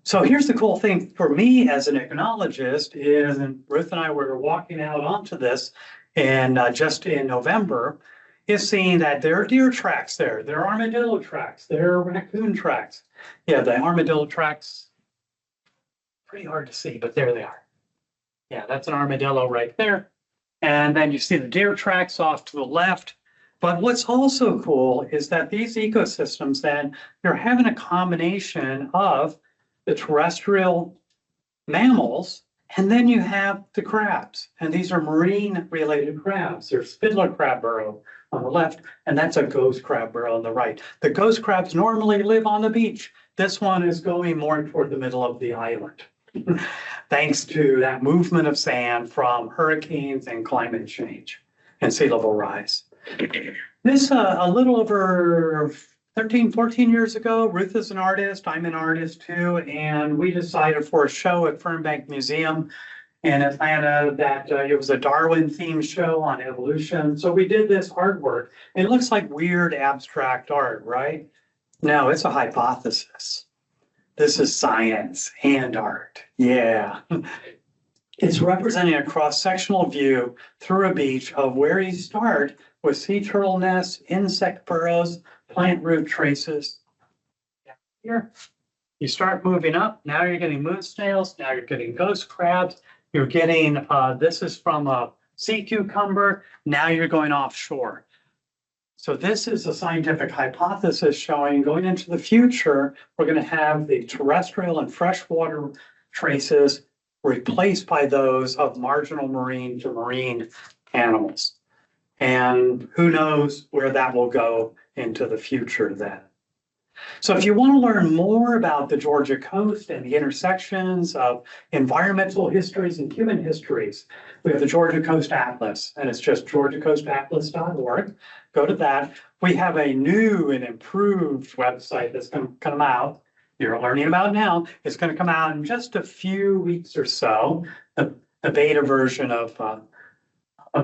So here's the cool thing for me as an ichnologist is, and Ruth and I were walking out onto this and just in November, is seeing that there are deer tracks there, there are armadillo tracks, there are raccoon tracks. Yeah, the armadillo tracks, pretty hard to see, but there they are. Yeah, that's an armadillo right there. And then you see the deer tracks off to the left. But what's also cool is that these ecosystems then, they're having a combination of the terrestrial mammals, and then you have the crabs. And these are marine related crabs. There's fiddler crab burrow on the left, and that's a ghost crab burrow on the right. The ghost crabs normally live on the beach. This one is going more toward the middle of the island, thanks to that movement of sand from hurricanes and climate change and sea level rise. This a little over 13, 14 years ago, Ruth is an artist, I'm an artist too, and we decided for a show at Fernbank Museum in Atlanta that it was a Darwin themed show on evolution. So we did this artwork. It looks like weird abstract art, right? No, it's a hypothesis. This is science and art. Yeah. It's representing a cross-sectional view through a beach of where you start with sea turtle nests, insect burrows, plant root traces. Here, you start moving up. Now you're getting moon snails. Now you're getting ghost crabs. You're getting, this is from a sea cucumber. Now you're going offshore. So this is a scientific hypothesis showing going into the future, we're going to have the terrestrial and freshwater traces replaced by those of marginal marine to marine animals. And who knows where that will go into the future then. So if you want to learn more about the Georgia coast and the intersections of environmental histories and human histories, we have the Georgia Coast Atlas, and it's just georgiacoastatlas.org. Go to that. We have a new and improved website that's going to come out. You're learning about now. It's going to come out in just a few weeks or so. The beta version of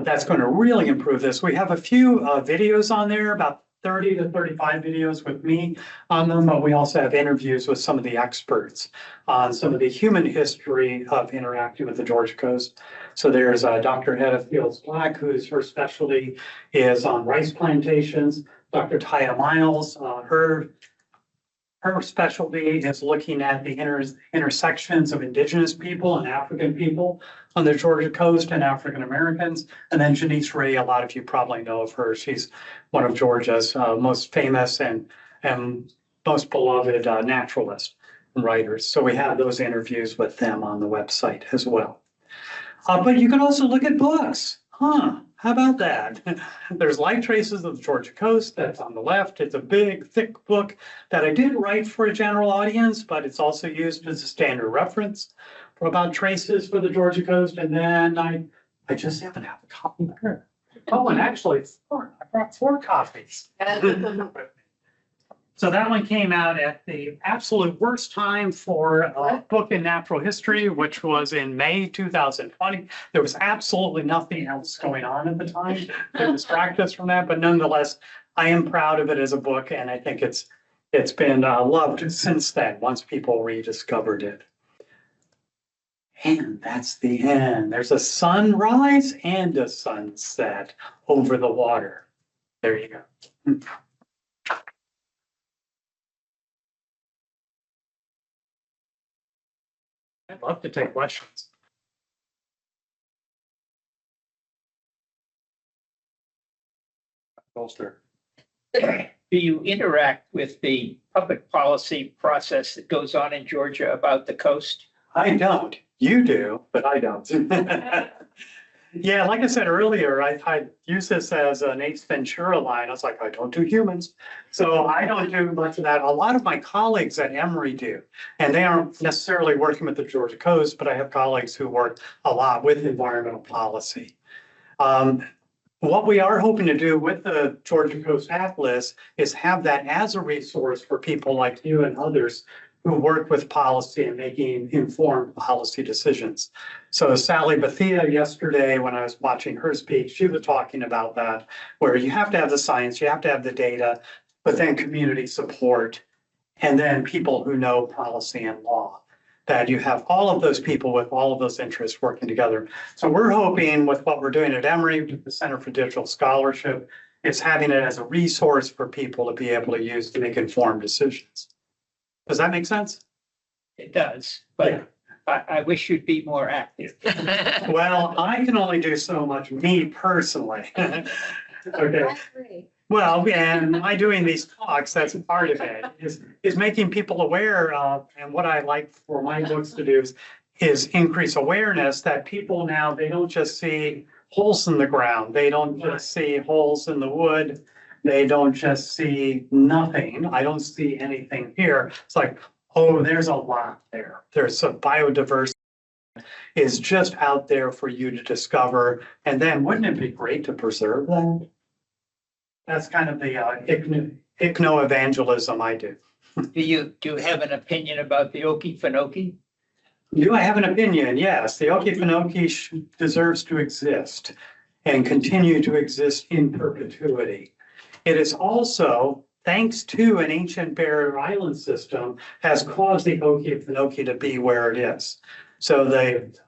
that's going to really improve this. We have a few videos on there, about 30 to 35 videos with me on them, but we also have interviews with some of the experts on some of the human history of interacting with the Georgia coast. So there's Dr. Hedda Fields-Black, whose her specialty is on rice plantations. Dr. Taya Miles, her specialty is looking at the intersections of indigenous people and African people on the Georgia coast and African Americans. And then Janice Ray, a lot of you probably know of her. She's one of Georgia's most famous and most beloved naturalists and writers. So we have those interviews with them on the website as well. But you can also look at books. How about that? There's Light Traces of the Georgia Coast, that's on the left. It's a big, thick book that I did write for a general audience, but it's also used as a standard reference for about traces for the Georgia Coast. And then I just happen to have a copy here. Oh, and actually, it's four. I brought 4 copies. So that one came out at the absolute worst time for a book in natural history, which was in May 2020. There was absolutely nothing else going on at the time to distract us from that. But nonetheless, I am proud of it as a book, and I think it's been loved since then, once people rediscovered it. And that's the end. There's a sunrise and a sunset over the water. There you go. I'd love to take questions. Bolster. Do you interact with the public policy process that goes on in Georgia about the coast? I don't. You do, but I don't. Yeah, like I said earlier, I use this as an 𝘕 𝘓𝘪𝘢 line. I was like, I don't do humans. So I don't do much of that. A lot of my colleagues at Emory do. And they aren't necessarily working with the Georgia coast, but I have colleagues who work a lot with environmental policy. What we are hoping to do with the Georgia Coast Atlas is have that as a resource for people like you and others who work with policy and making informed policy decisions. So Sally Bethia yesterday, when I was watching her speak, she was talking about that, where you have to have the science, you have to have the data, but then community support, and then people who know policy and law. That you have all of those people with all of those interests working together. So we're hoping with what we're doing at Emory, with the Center for Digital Scholarship, is having it as a resource for people to be able to use to make informed decisions. Does that make sense? It does, but I wish you'd be more active. Well, I can only do so much, me personally. Okay. Well, and by doing these talks, that's part of it, is making people aware of, and what I like for my books to do is increase awareness that people now, they don't just see holes in the ground. They don't just see holes in the wood. They don't just see nothing. I don't see anything here. It's like, oh, there's a lot there. There's some biodiversity is just out there for you to discover. And then wouldn't it be great to preserve that? That's kind of the ichno evangelism I do. Do you have an opinion about the 𝘎𝘭𝘥𝘦𝘴? Do I have an opinion? Yes, the 𝘎𝘭𝘥𝘥𝘥 deserves to exist and continue to exist in perpetuity. It is also, thanks to an ancient barrier island system, has caused the 𝘎𝘭𝘥𝘥𝘥 to be where it is. So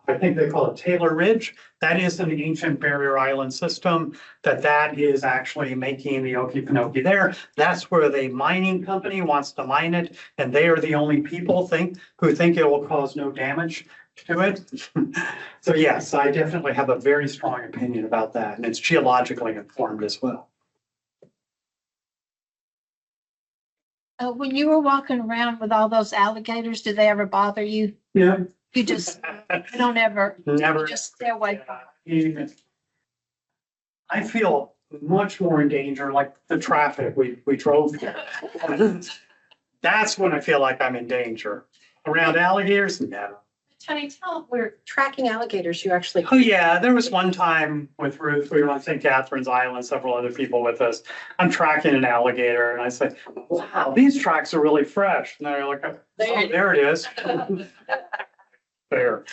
I think they call it Taylor Ridge. That is an ancient barrier island system that is actually making the 𝘎𝘭𝘥𝘥𝘥 there. That's where the mining company wants to mine it, and they are the only people who think it will cause no damage to it. So yes, I definitely have a very strong opinion about that, and it's geologically informed as well. When you were walking around with all those alligators, did they ever bother you? Yeah. You just, you don't ever, Never. you just stay away from them. I feel much more in danger, like the traffic we drove here. That's when I feel like I'm in danger. Around alligators, no. Tony, tell, we're tracking alligators. You actually. Oh, yeah, there was one time with Ruth, we were on St. Catherine's Island, several other people with us. I'm tracking an alligator and I said, wow, these tracks are really fresh. And they're like, oh, there it is. There.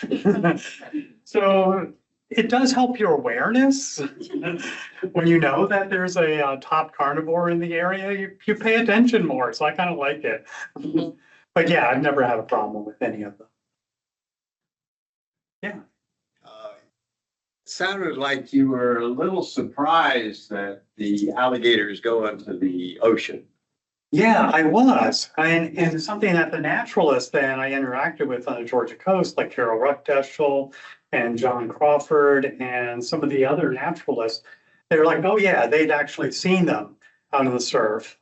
So it does help your awareness. When you know that there's a top carnivore in the area, you pay attention more. So I kind of like it. But yeah, I've never had a problem with any of them. Yeah. Sounded like you were a little surprised that the alligators go into the ocean. Yeah, I was. And something that the naturalists that I interacted with on the Georgia coast, like Carol Ruckdeschel and John Crawford and some of the other naturalists, they were like, oh yeah, they'd actually seen them out in the surf.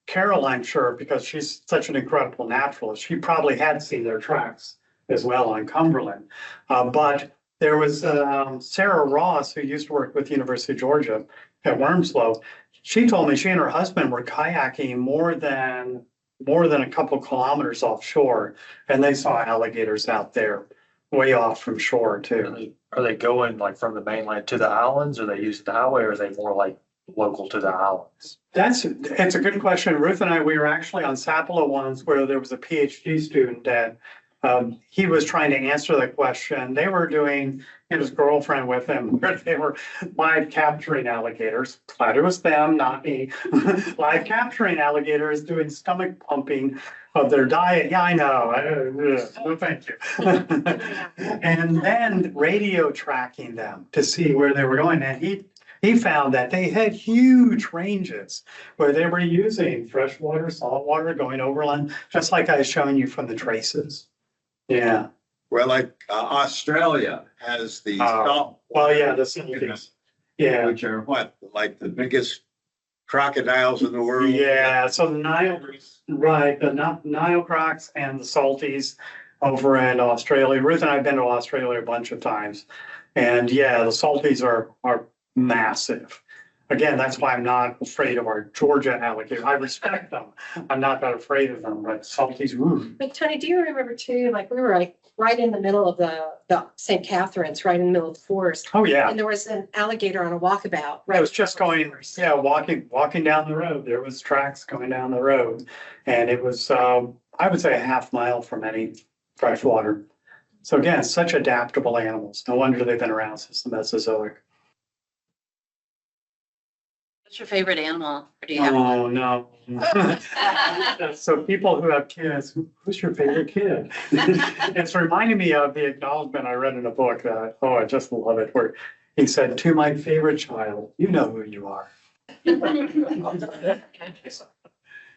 Carol, I'm sure, because she's such an incredible naturalist, she probably had seen their tracks as well on Cumberland. But there was Sarah Ross, who used to work with the University of Georgia at Wormslow. She told me she and her husband were kayaking more than a couple kilometers offshore, and they saw alligators out there way off from shore too. Are they going like from the mainland to the islands, or they use the highway, or are they more like local to the islands? It's a good question. Ruth and I, we were actually on Sapelo once where there was a PhD student that he was trying to answer the question. They were doing, his girlfriend with him, where they were live capturing alligators. Glad it was them, not me. Live capturing alligators, doing stomach pumping of their diet. Yeah, I know. No, thank you. And then radio tracking them to see where they were going. And he found that they had huge ranges where they were using freshwater, saltwater, going overland, just like I was showing you from the traces. Yeah. Well, like Australia has these well, yeah, the salties. Yeah. which are what, like the biggest crocodiles in the world? Yeah, so the Nile, right, the Nile crocs and the salties over in Australia. Ruth and I have been to Australia a bunch of times. And yeah, the salties are massive. Again, that's why I'm not afraid of our Georgia alligator. I respect them. I'm not that afraid of them, but salties, woo. But Tony, do you remember too, like we were like right in the middle of the St. Catherine's, right in the middle of the forest. Oh, yeah. And there was an alligator on a walkabout. I was just going, yeah, walking down the road. There was tracks going down the road. And it was, I would say a half mile from any fresh water. So again, such adaptable animals. No wonder they've been around since the Mesozoic. What's your favorite animal? Or do you have? Oh, no. So people who have kids, who's your favorite kid? It's reminding me of the acknowledgement I read in a book that, oh, I just love it, where he said, to my favorite child, you know who you are.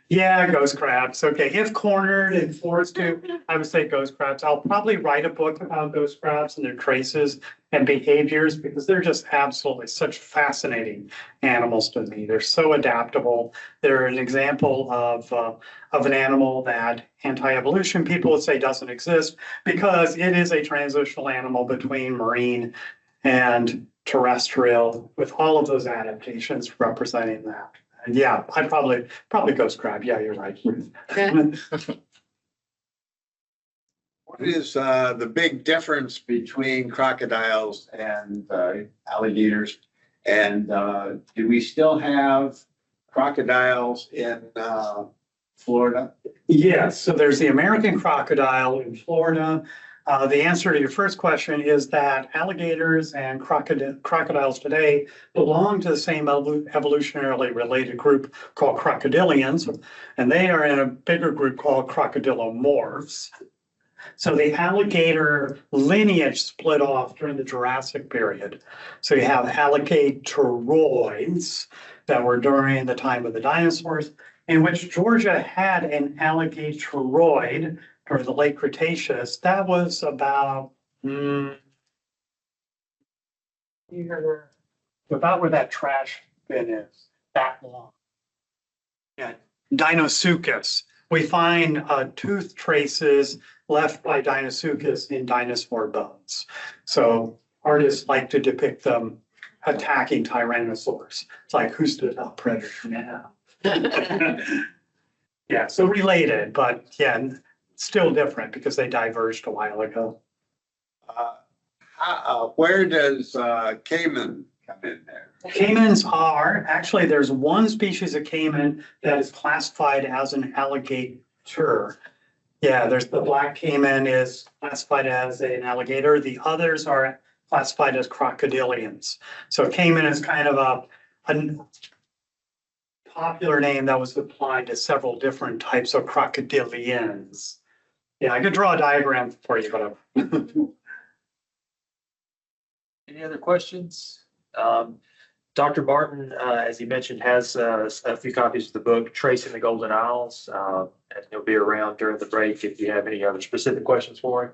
Yeah, ghost crabs. Okay, if cornered and forced to, I would say ghost crabs. I'll probably write a book about ghost crabs and their traces and behaviors because they're just absolutely such fascinating animals to me. They're so adaptable. They're an example of an animal that anti-evolution people would say doesn't exist because it is a transitional animal between marine and terrestrial with all of those adaptations representing that. And yeah, I'd probably ghost crab. Yeah, you're right, Ruth. What is the big difference between crocodiles and alligators? And do we still have crocodiles in Florida? Yes, so there's the American crocodile in Florida. The answer to your first question is that alligators and crocodiles today belong to the same evolutionarily related group called crocodilians, and they are in a bigger group called crocodilomorphs. So the alligator lineage split off during the Jurassic period. So you have alligatoroids that were during the time of the dinosaurs, in which Georgia had an alligatoroid during the late Cretaceous. That was about about where that trash bin is, that long. Yeah, Deinosuchus. We find tooth traces left by Deinosuchus in dinosaur bones. So artists like to depict them attacking tyrannosaurs. It's like, who stood up predator now? Yeah, so related, but yeah, still different because they diverged a while ago. Where does caiman come in there? Caimans are, actually, there's one species of caiman that is classified as an alligator. Yeah, there's the black caiman is classified as an alligator. The others are classified as crocodilians. So caiman is kind of a popular name that was applied to several different types of crocodilians. Yeah, I could draw a diagram for you, but Any other questions? Dr. Martin, as he mentioned, has a few copies of the book, Tracing the Golden Isles. And he'll be around during the break if you have any other specific questions for him.